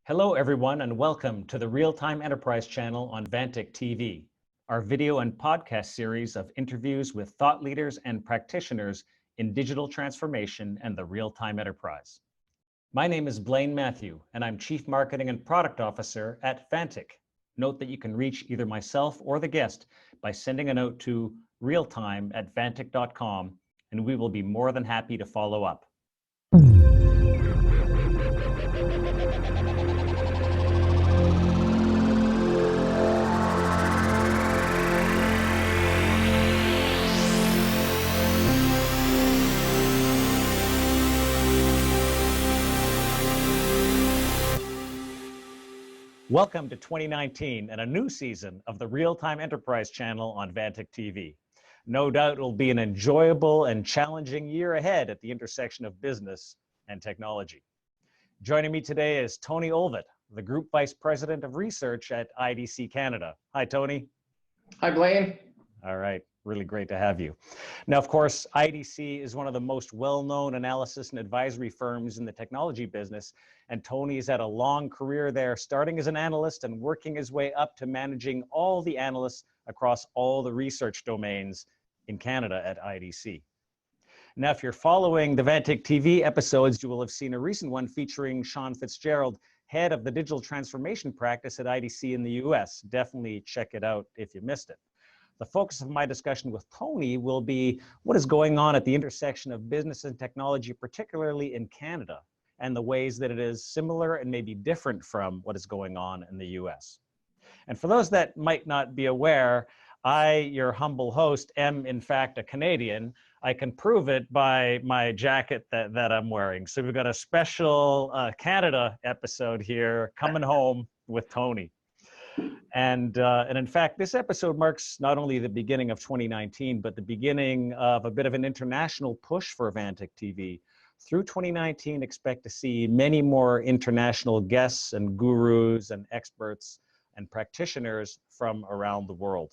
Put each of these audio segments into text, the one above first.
Hello, everyone, and welcome to the Real-Time Enterprise channel on VANTIQ TV, our video and podcast series of interviews with thought leaders and practitioners in digital transformation and the real-time enterprise. My name is Blaine Matthew, and I'm Chief Marketing and Product Officer at VANTIQ. Note that you can reach either myself or the guest by sending a note to realtime@vantic.com, and we will be more than happy to follow up. Welcome to 2019 and a new season of the Real-Time Enterprise channel on VANTIQ TV. No doubt it will be an enjoyable and challenging year ahead at the intersection of business and technology. Joining me today is Tony Olvet, the Group Vice President of Research at IDC Canada. Hi, Tony. Hi, Blaine. All right. Really great to have you. Now, of course, IDC is one of the most well-known analysis and advisory firms in the technology business, and Tony's had a long career there, starting as an analyst and working his way up to managing all the analysts across all the research domains in Canada at IDC. Now, if you're following the VANTIQ TV episodes, you will have seen a recent one featuring Sean Fitzgerald, head of the digital transformation practice at IDC in the US. Definitely check it out if you missed it. The focus of my discussion with Tony will be what is going on at the intersection of business and technology, particularly in Canada, and the ways that it is similar and maybe different from what is going on in the US. And for those that might not be aware, I, your humble host, am in fact a Canadian. I can prove it by my jacket that I'm wearing. So we've got a special Canada episode here, coming home with Tony. And in fact, this episode marks not only the beginning of 2019, but the beginning of a bit of an international push for VANTIQ TV. Through 2019, expect to see many more international guests and gurus and experts and practitioners from around the world.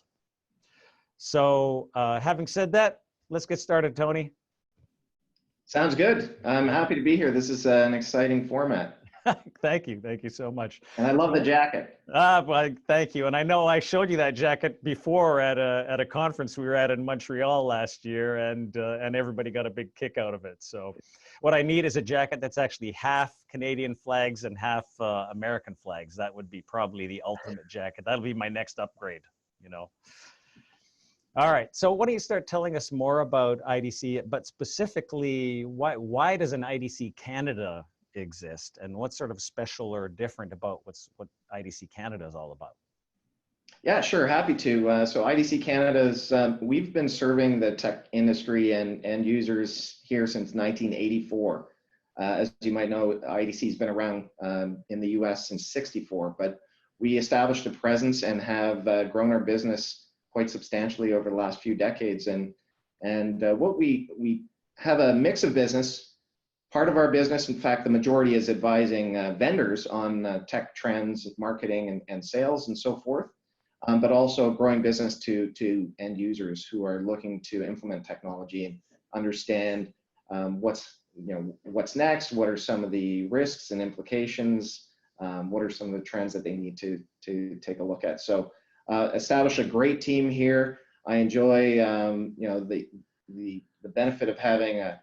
So having said that, let's get started, Tony. Sounds good. I'm happy to be here. This is an exciting format. Thank you so much. And I love the jacket. Well, thank you. And I know I showed you that jacket before at a conference we were at in Montreal last year, and everybody got a big kick out of it. So what I need is a jacket that's actually half Canadian flags and half American flags. That would be probably the ultimate jacket. That'll be my next upgrade, you know. All right, so why don't you start telling us more about IDC, but specifically, why does an IDC Canada exist, and what's sort of special or different about what IDC Canada is all about? Yeah, sure, happy to. So IDC Canada's, we've been serving the tech industry and end users here since 1984. As you might know, IDC's been around in the US since '64, but we established a presence and have grown our business quite substantially over the last few decades. And what we have a mix of business. Part of our business, in fact, the majority is advising vendors on tech trends, marketing, and sales, and so forth, but also growing business to end users who are looking to implement technology and understand what's next, what are some of the risks and implications, what are some of the trends that they need to take a look at. So establish a great team here. I enjoy the benefit of having a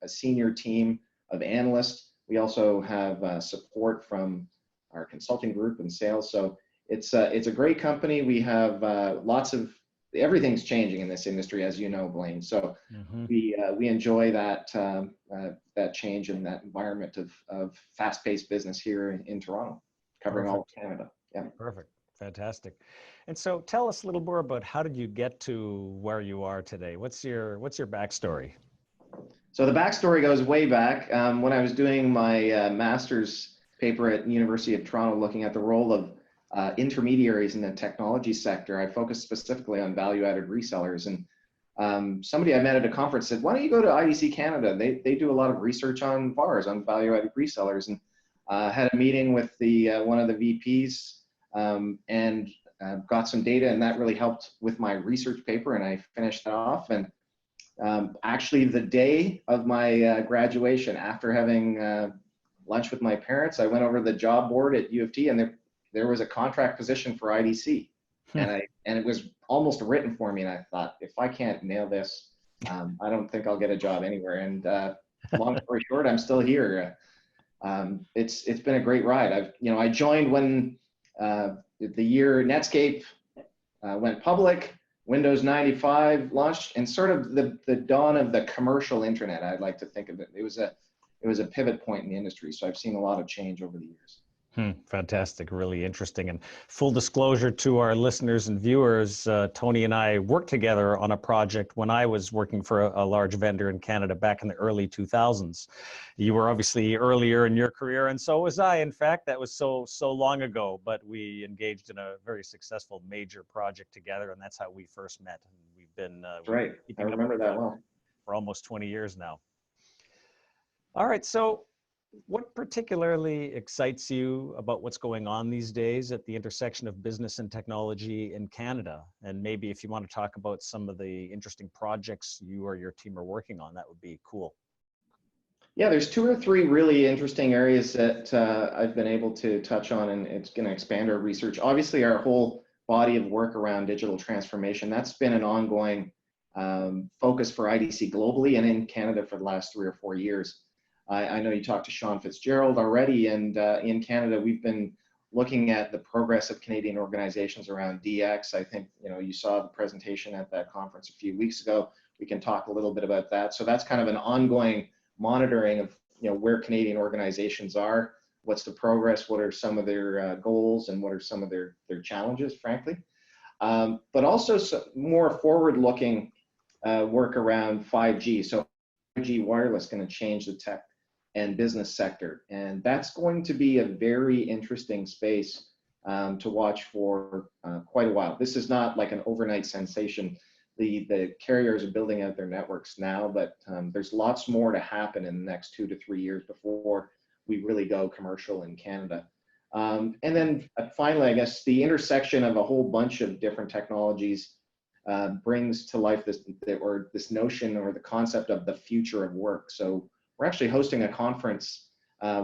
senior team of analysts. We also have support from our consulting group and sales. So it's a great company. We have everything's changing in this industry, as you know, Blaine. So we enjoy that change in that environment of fast-paced business here in Toronto, covering all of Canada. Yeah. Perfect. Fantastic. And so tell us a little more about how did you get to where you are today? What's your backstory? So the backstory goes way back. When I was doing my master's paper at the University of Toronto, looking at the role of intermediaries in the technology sector, I focused specifically on value-added resellers. And somebody I met at a conference said, "Why don't you go to IDC Canada? They do a lot of research on VARs, on value-added resellers." And had a meeting with one of the VPs and got some data, and that really helped with my research paper, and I finished that off. And actually the day of my graduation, after having lunch with my parents, I went over to the job board at U of T, and there was a contract position for IDC. And it was almost written for me. And I thought, if I can't nail this, I don't think I'll get a job anywhere. And long story short, I'm still here. It's been a great ride. I joined when the year Netscape went public, Windows 95 launched, and sort of the dawn of the commercial internet. I'd like to think of it. It was a pivot point in the industry. So I've seen a lot of change over the years. Fantastic, really interesting. And full disclosure to our listeners and viewers, Tony and I worked together on a project when I was working for a large vendor in Canada back in the early 2000s. You were obviously earlier in your career, and so was I. In fact, that was so long ago, but we engaged in a very successful major project together, and that's how we first met. And we've been right. I remember that well. For almost 20 years now. All right, so what particularly excites you about what's going on these days at the intersection of business and technology in Canada? And maybe if you want to talk about some of the interesting projects you or your team are working on, that would be cool. Yeah, there's 2 or 3 really interesting areas that I've been able to touch on, and it's going to expand our research. Obviously, our whole body of work around digital transformation, that's been an ongoing focus for IDC globally and in Canada for the last 3 or 4 years. I know you talked to Sean Fitzgerald already, and in Canada, we've been looking at the progress of Canadian organizations around DX. I think, you saw the presentation at that conference a few weeks ago. We can talk a little bit about that. So that's kind of an ongoing monitoring of, where Canadian organizations are, what's the progress, what are some of their goals, and what are some of their challenges, frankly. But also some more forward-looking work around 5G. So 5G wireless going to change the tech and business sector. And that's going to be a very interesting space to watch for quite a while. This is not like an overnight sensation. The carriers are building out their networks now, but there's lots more to happen in the next 2 to 3 years before we really go commercial in Canada. And then finally, I guess the intersection of a whole bunch of different technologies brings to life this notion or the concept of the future of work. So we're actually hosting a conference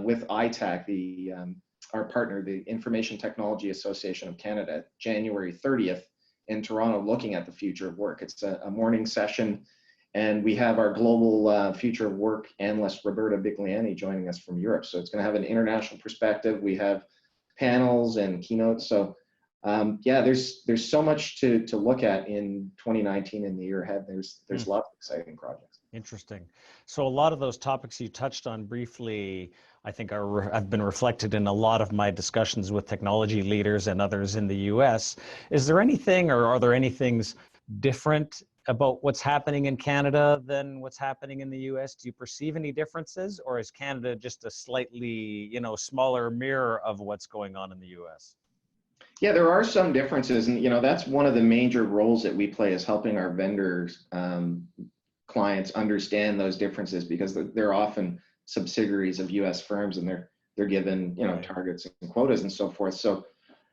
with ITAC, our partner, the Information Technology Association of Canada, January 30th in Toronto, looking at the future of work. It's a morning session, and we have our global future of work analyst, Roberta Bigliani, joining us from Europe. So it's going to have an international perspective. We have panels and keynotes. So yeah, there's so much to look at in 2019 and the year ahead. There's lots of exciting projects. Interesting. So a lot of those topics you touched on briefly, I think have been reflected in a lot of my discussions with technology leaders and others in the US. Is there anything, or are there any things different about what's happening in Canada than what's happening in the US? Do you perceive any differences, or is Canada just a slightly, smaller mirror of what's going on in the US? Yeah, there are some differences, and that's one of the major roles that we play, is helping our vendors, clients understand those differences, because they're often subsidiaries of U.S. firms, and they're given targets and quotas and so forth. So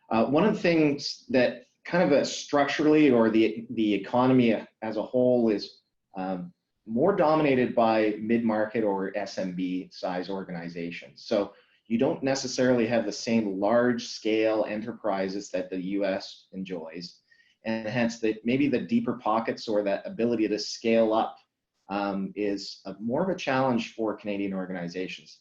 one of the things that kind of structurally, or the economy as a whole, is more dominated by mid-market or SMB size organizations. So you don't necessarily have the same large-scale enterprises that the U.S. enjoys, and hence maybe the deeper pockets or that ability to scale up is more of a challenge for Canadian organizations.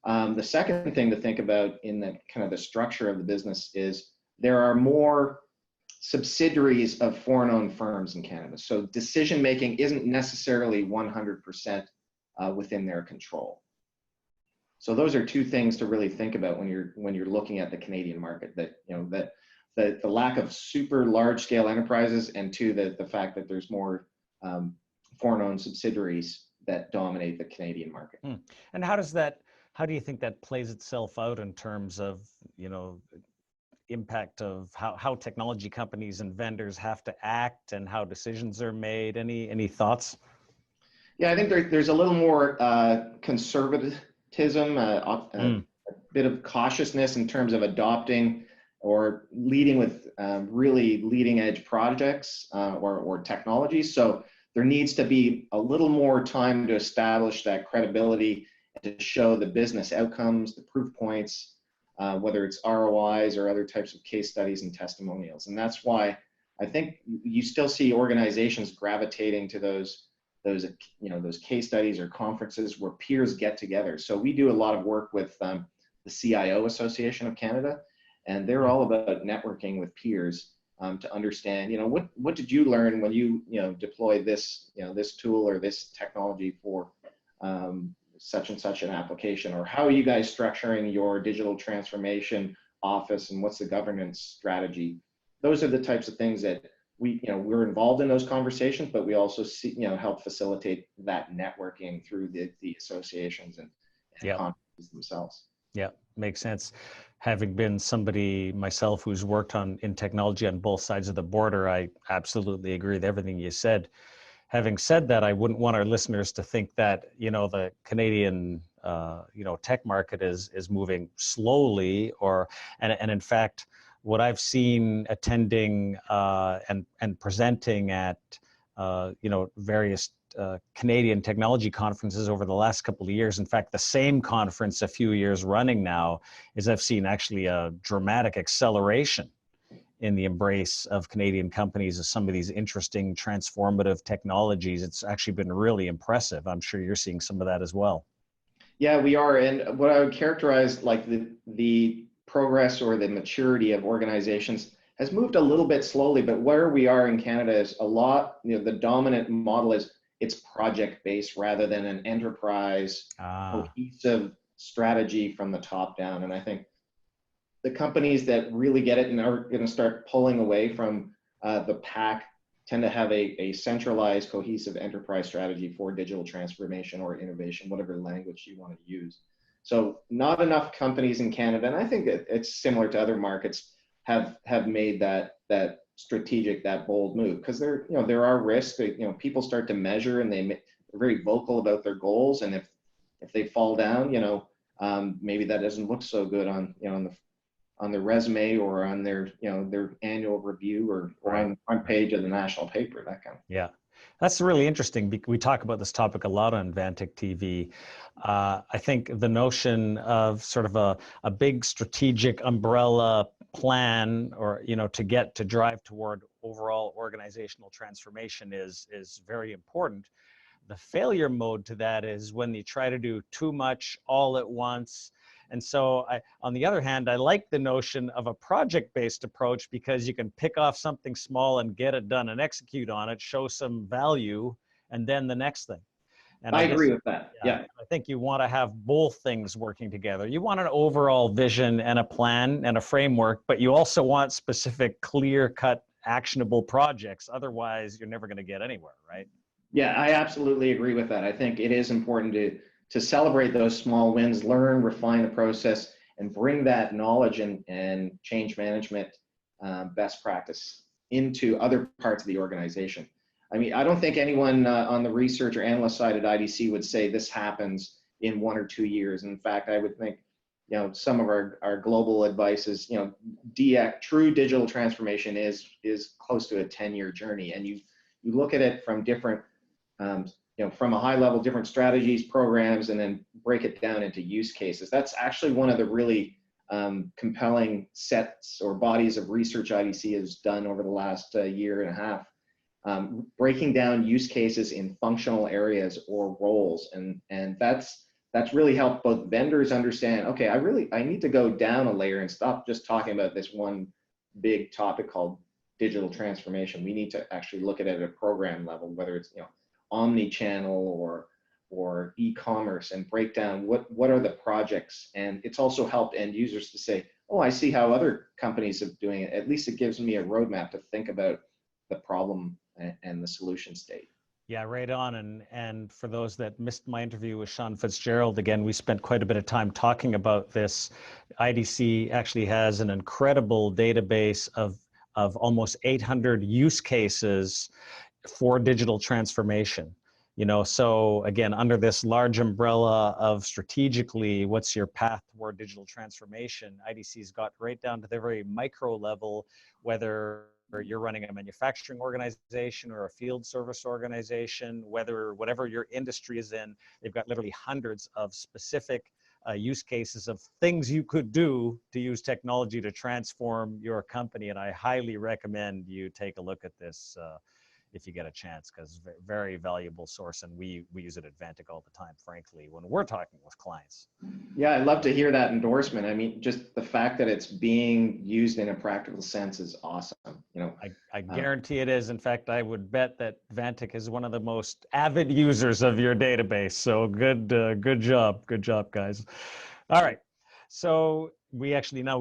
The second thing to think about in the kind of the structure of the business is there are more subsidiaries of foreign-owned firms in Canada. So decision-making isn't necessarily 100% within their control. So those are 2 things to really think about when you're looking at the Canadian market, that the lack of super large scale enterprises, and 2, the fact that there's more foreign-owned subsidiaries that dominate the Canadian market. And how do you think that plays itself out in terms of, impact of how technology companies and vendors have to act and how decisions are made? Any thoughts? Yeah, I think there's a little more conservatism, a bit of cautiousness in terms of adopting or leading with really leading edge projects or technologies. So there needs to be a little more time to establish that credibility and to show the business outcomes, the proof points, whether it's ROIs or other types of case studies and testimonials. And that's why I think you still see organizations gravitating to those case studies or conferences where peers get together. So we do a lot of work with the CIO Association of Canada, and they're all about networking with peers to understand, what did you learn when you deployed this this tool or this technology for such and such an application, or how are you guys structuring your digital transformation office, and what's the governance strategy? Those are the types of things that we're involved in those conversations, but we also see, help facilitate that networking through the associations and conferences themselves. Yeah, makes sense. Having been somebody myself who's worked in technology on both sides of the border, I absolutely agree with everything you said. Having said that, I wouldn't want our listeners to think that, the Canadian, tech market is moving slowly, and in fact, what I've seen attending and presenting at, various Canadian technology conferences over the last couple of years. In fact, the same conference a few years running now, is I've seen actually a dramatic acceleration in the embrace of Canadian companies of some of these interesting transformative technologies. It's actually been really impressive. I'm sure you're seeing some of that as well. Yeah, we are. And what I would characterize like the progress or the maturity of organizations has moved a little bit slowly, but where we are in Canada is a lot, the dominant model is it's project-based rather than an enterprise cohesive strategy from the top down. And I think the companies that really get it and are going to start pulling away from the pack tend to have a centralized, cohesive enterprise strategy for digital transformation or innovation, whatever language you want to use. So not enough companies in Canada, and I think it's similar to other markets, have made that strategic, that bold move, because there are risks. People start to measure, and they're very vocal about their goals, and if they fall down, maybe that doesn't look so good on the resume or on their their annual review or on the front page of the national paper, that kind of thing. Yeah, that's really interesting. We talk about this topic a lot on VANTIQ TV. I think the notion of sort of a big strategic umbrella plan, or to drive toward overall organizational transformation is very important. The failure mode to that is when you try to do too much all at once. And so on the other hand, I like the notion of a project-based approach, because you can pick off something small and get it done and execute on it, show some value, and then the next thing. And I agree with that. Yeah. I think you want to have both things working together. You want an overall vision and a plan and a framework, but you also want specific, clear-cut, actionable projects. Otherwise, you're never going to get anywhere, right? Yeah, I absolutely agree with that. I think it is important to celebrate those small wins, learn, refine the process, and bring that knowledge and change management best practice into other parts of the organization. I mean, I don't think anyone on the research or analyst side at IDC would say this happens in 1 or 2 years. In fact, I would think, some of our global advice is, true digital transformation is close to a 10-year journey. And you look at it from different, from a high level, different strategies, programs, and then break it down into use cases. That's actually one of the really compelling sets or bodies of research IDC has done over the last year and a half. Breaking down use cases in functional areas or roles, and that's really helped both vendors understand, okay, I need to go down a layer and stop just talking about this one big topic called digital transformation. We need to actually look at it at a program level, whether it's omni-channel or e-commerce, and break down what are the projects. And it's also helped end users to say, oh, I see how other companies are doing it. At least it gives me a roadmap to think about the problem and the solution state. Yeah, right on. And for those that missed my interview with Sean Fitzgerald, again, we spent quite a bit of time talking about this. IDC actually has an incredible database of almost 800 use cases for digital transformation. So again, under this large umbrella of strategically, what's your path toward digital transformation, IDC's got right down to the very micro level, whether you're running a manufacturing organization or a field service organization, whatever your industry is in, they've got literally hundreds of specific use cases of things you could do to use technology to transform your company. And I highly recommend you take a look at this if you get a chance, because very valuable source. And we use it at VANTIQ all the time, frankly, when we're talking with clients. Yeah, I'd love to hear that endorsement. I mean, just the fact that it's being used in a practical sense is awesome. You know, I guarantee it is. In fact, I would bet that VANTIQ is one of the most avid users of your database. So good job, guys. All right. So we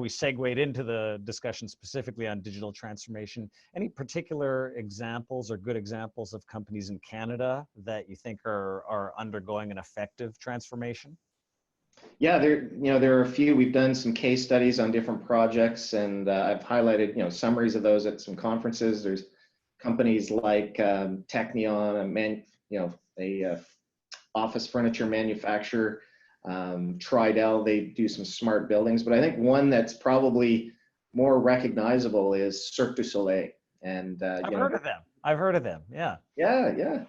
segued into the discussion specifically on digital transformation. Any particular examples or good examples of companies in Canada that you think are undergoing an effective transformation? Yeah, there are a few. We've done some case studies on different projects, and I've highlighted summaries of those at some conferences. There's companies like Technion, a office furniture manufacturer. Tridel, they do some smart buildings, but I think one that's probably more recognizable is Cirque du Soleil. And I've heard of them. I've heard of them. Yeah. Yeah.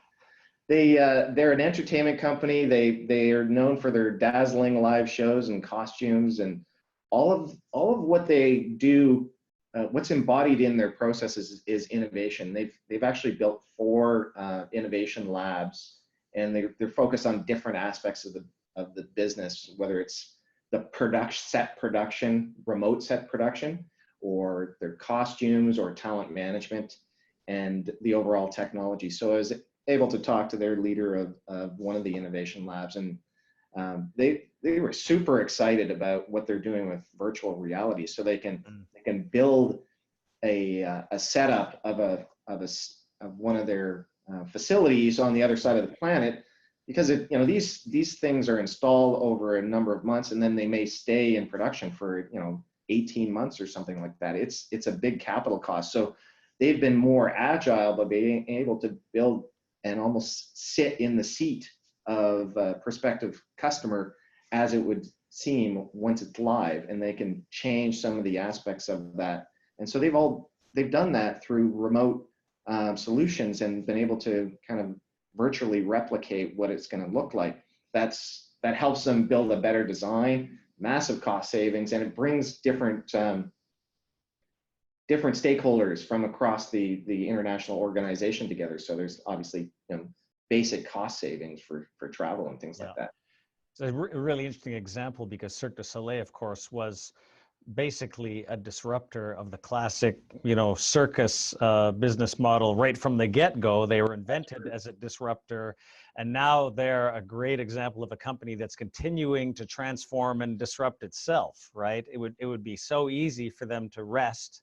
They're an entertainment company. They are known for their dazzling live shows and costumes, and all of what they do. What's embodied in their processes is innovation. They've actually built 4 innovation labs, and they're focused on different aspects of the business, whether it's the remote set production, or their costumes, or talent management, and the overall technology. So I was able to talk to their leader of one of the innovation labs, and they were super excited about what they're doing with virtual reality. So they can build a setup of one of their facilities on the other side of the planet, because these things are installed over a number of months, and then they may stay in production for 18 months or something like that. It's a big capital cost. So they've been more agile by being able to build and almost sit in the seat of a prospective customer as it would seem once it's live, and they can change some of the aspects of that. And so they've done that through remote solutions, and been able to kind of virtually replicate what it's going to look like. That helps them build a better design, massive cost savings, and it brings different stakeholders from across the international organization together. So there's obviously basic cost savings for travel and things like that. It's a really interesting example, because Cirque du Soleil, of course, was basically a disruptor of the classic, circus business model right from the get-go. They were invented as a disruptor, and now they're a great example of a company that's continuing to transform and disrupt itself, right? It would be so easy for them to rest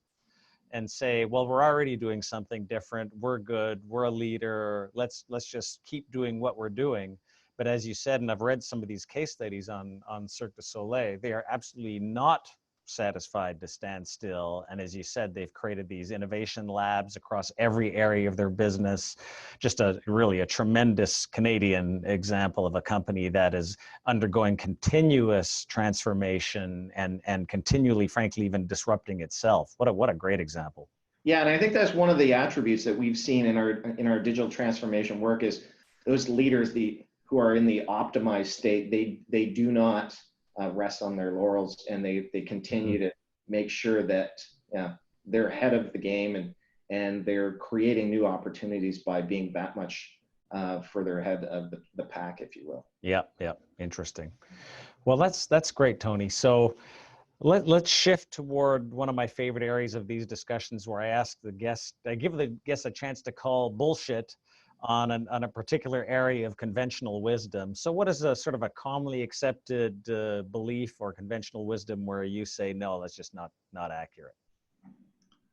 and say, well, we're already doing something different. We're good. We're a leader. Let's just keep doing what we're doing. But as you said, and I've read some of these case studies on Cirque du Soleil, they are absolutely not satisfied to stand still. And as you said, they've created these innovation labs across every area of their business. Just really a tremendous Canadian example of a company that is undergoing continuous transformation and continually, frankly, even disrupting itself. What a great example. Yeah, and I think that's one of the attributes that we've seen in our digital transformation work is those leaders who are in the optimized state. They do not rest on their laurels, and they continue to make sure that they're ahead of the game, and they're creating new opportunities by being that much further ahead of the pack, if you will. Yeah, interesting. Well, that's great, Tony. So let's shift toward one of my favorite areas of these discussions, where I give the guest a chance to call bullshit on a particular area of conventional wisdom. So what is a sort of a commonly accepted belief or conventional wisdom where you say, no, that's just not accurate?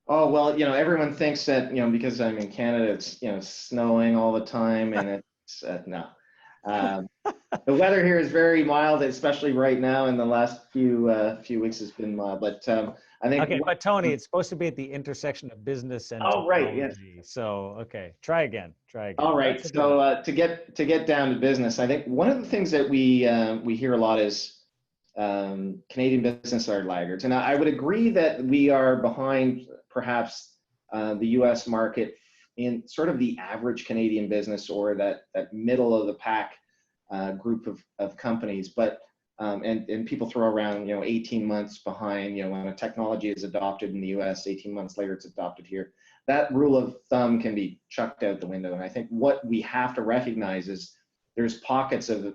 Oh, well, everyone thinks that, because I'm in Canada, it's, snowing all the time, and it's, no. The weather here is very mild, especially right now. In the last few weeks, it's been mild. But I think. Okay, but Tony, it's supposed to be at the intersection of business and technology. Right, yes. So, okay, try again. All right. So to get down to business, I think one of the things that we hear a lot is Canadian business are laggards, and I would agree that we are behind perhaps the US market in sort of the average Canadian business, or that middle of the pack group of companies. But and people throw around 18 months behind, when a technology is adopted in the US, 18 months later it's adopted here. That rule of thumb can be chucked out the window. And I think what we have to recognize is there's pockets of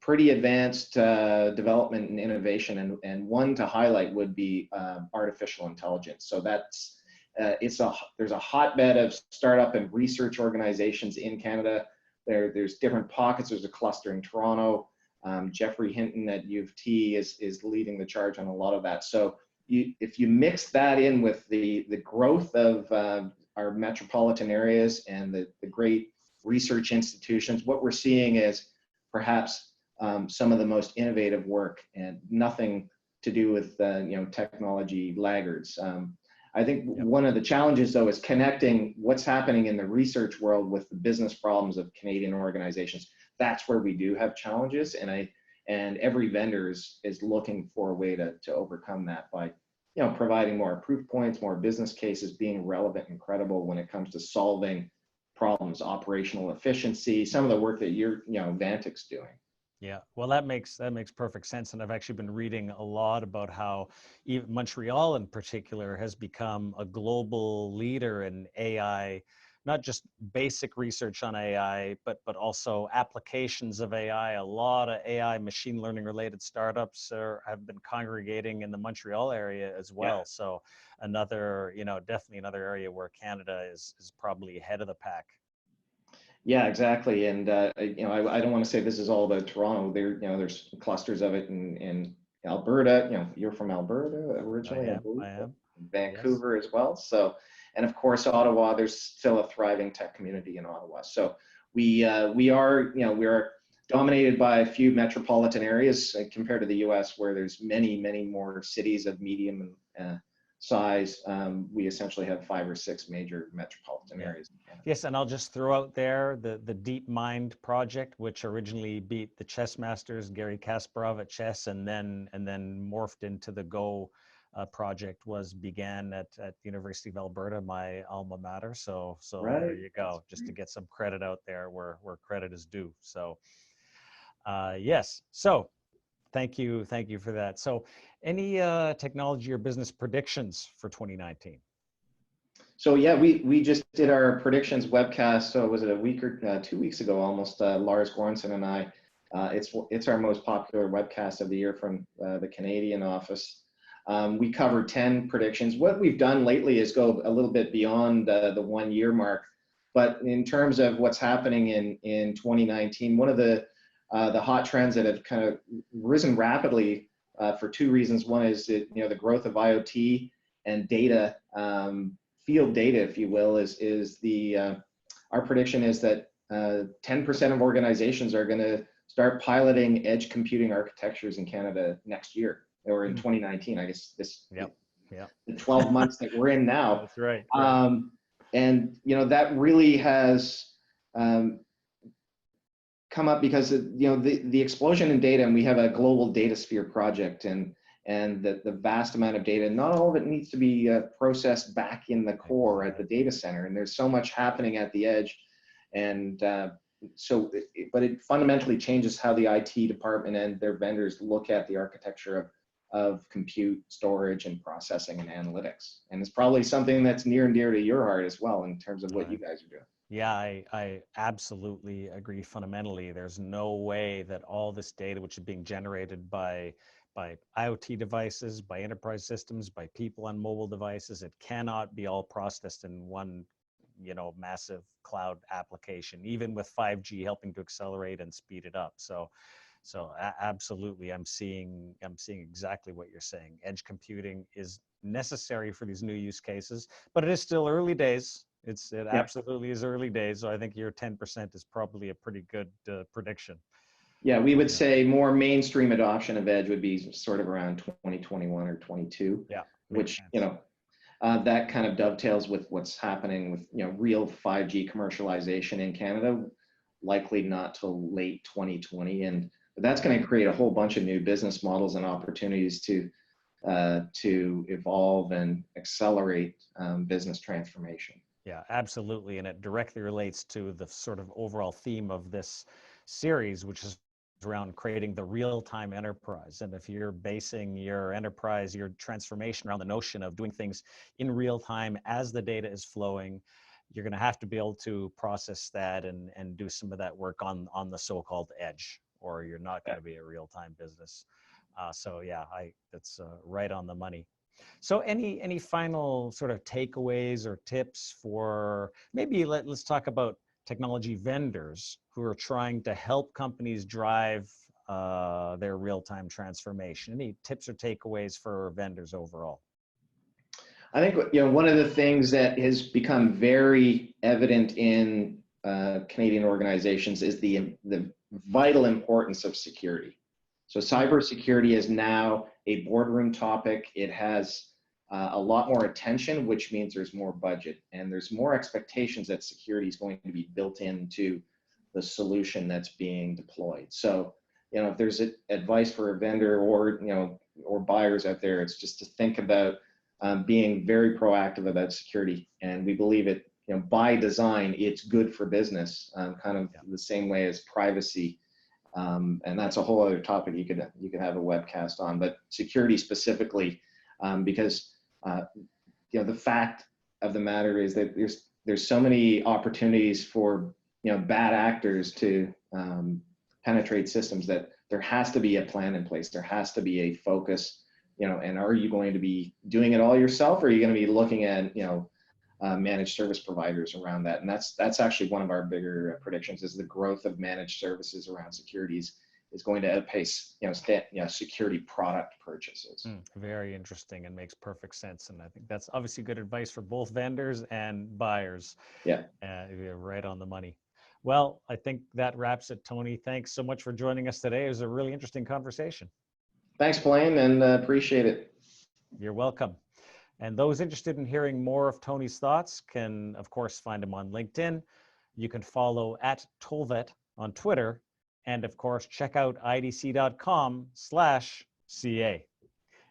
pretty advanced development and innovation, and one to highlight would be artificial intelligence. So that's there's a hotbed of startup and research organizations in Canada. There's different pockets. There's a cluster in Toronto. Jeffrey Hinton at U of T is leading the charge on a lot of that. So if you mix that in with the growth of our metropolitan areas and the great research institutions, what we're seeing is perhaps some of the most innovative work, and nothing to do with technology laggards. I think one of the challenges, though, is connecting what's happening in the research world with the business problems of Canadian organizations. That's where we do have challenges, and every vendor is looking for a way to overcome that by providing more proof points, more business cases, being relevant and credible when it comes to solving problems, operational efficiency, some of the work that VANTIQ's doing. Yeah, well, that makes perfect sense. And I've actually been reading a lot about how even Montreal in particular has become a global leader in AI, not just basic research on AI, but also applications of AI. A lot of AI machine learning related startups have been congregating in the Montreal area as well. Yeah. So another, definitely another area where Canada is probably ahead of the pack. Yeah, exactly. And I don't want to say this is all about Toronto. There's clusters of it in Alberta. You're from Alberta originally. I am. Vancouver, yes, as well. So, and of course Ottawa. There's still a thriving tech community in Ottawa. So we are dominated by a few metropolitan areas compared to the U.S., where there's many more cities of medium size. We essentially have 5 or 6 major metropolitan areas. Yes, and I'll just throw out there the DeepMind project, which originally beat the chess masters, Garry Kasparov at chess, and then morphed into the Go project, began at the University of Alberta, my alma mater. So right. There you go. Just to get some credit out there where credit is due. So yes. So thank you for that. So any technology or business predictions for 2019? So yeah, we just did our predictions webcast. So was it a week or 2 weeks ago almost? Lars Goranson and I. It's our most popular webcast of the year from the Canadian office. We covered 10 predictions. What we've done lately is go a little bit beyond the 1 year mark. But in terms of what's happening in 2019, one of the hot trends that have kind of risen rapidly for 2 reasons. One is that, the growth of IoT and data, field data, if you will, is our prediction is that 10% of organizations are going to start piloting edge computing architectures in Canada next year, or in 2019, I guess the 12 months that we're in now. That's right. And that really has come up because the explosion in data, and we have a global data sphere project, and the vast amount of data, not all of it needs to be processed back in the core at the data center, and there's so much happening at the edge, and but it fundamentally changes how the IT department and their vendors look at the architecture of compute, storage, and processing and analytics. And it's probably something that's near and dear to your heart as well in terms of what you guys are doing. Yeah, I absolutely agree fundamentally. There's no way that all this data, which is being generated by IoT devices, by enterprise systems, by people on mobile devices, it cannot be all processed in one, massive cloud application, even with 5G helping to accelerate and speed it up. So absolutely, I'm seeing exactly what you're saying. Edge computing is necessary for these new use cases, but it is still early days. It absolutely is early days. So I think your 10% is probably a pretty good prediction. Yeah, we would say more mainstream adoption of edge would be sort of around 2021 or 22. Yeah, which that kind of dovetails with what's happening with real 5G commercialization in Canada, likely not till late 2020, and that's going to create a whole bunch of new business models and opportunities to to evolve and accelerate business transformation. Yeah, absolutely. And it directly relates to the sort of overall theme of this series, which is around creating the real-time enterprise. And if you're basing your enterprise, your transformation around the notion of doing things in real time as the data is flowing, you're going to have to be able to process that and do some of that work on the so-called edge, or you're not going to be a real-time business. So yeah, that's right on the money. So any final sort of takeaways or tips for maybe let's talk about technology vendors who are trying to help companies drive their real-time transformation? Any tips or takeaways for vendors overall? I think one of the things that has become very evident in Canadian organizations is the vital importance of security. So cybersecurity is now a boardroom topic. It has a lot more attention, which means there's more budget and there's more expectations that security is going to be built into the solution that's being deployed. So, if there's advice for a vendor or buyers out there, it's just to think about being very proactive about security. And we believe it, by design, it's good for business, kind of the same way as privacy. And that's a whole other topic you could have a webcast on, but security specifically, because the fact of the matter is that there's so many opportunities for bad actors to penetrate systems that there has to be a plan in place. There has to be a focus, and are you going to be doing it all yourself, or are you going to be looking at managed service providers around that? And that's actually one of our bigger predictions, is the growth of managed services around securities is going to outpace security product purchases. Very interesting and makes perfect sense. And I think that's obviously good advice for both vendors and buyers. Yeah. You're right on the money. Well, I think that wraps it, Tony. Thanks so much for joining us today. It was a really interesting conversation. Thanks, Blaine, and appreciate it. You're welcome. And those interested in hearing more of Tony's thoughts can, of course, find him on LinkedIn. You can follow @Olvet on Twitter. And of course, check out idc.com/CA.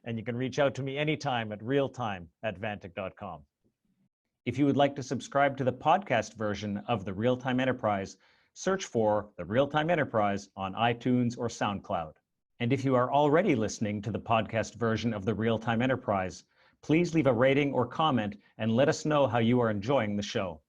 And you can reach out to me anytime at realtime@vantic.com. If you would like to subscribe to the podcast version of the Real-Time Enterprise, search for the Real-Time Enterprise on iTunes or SoundCloud. And if you are already listening to the podcast version of the Real-Time Enterprise, please leave a rating or comment and let us know how you are enjoying the show.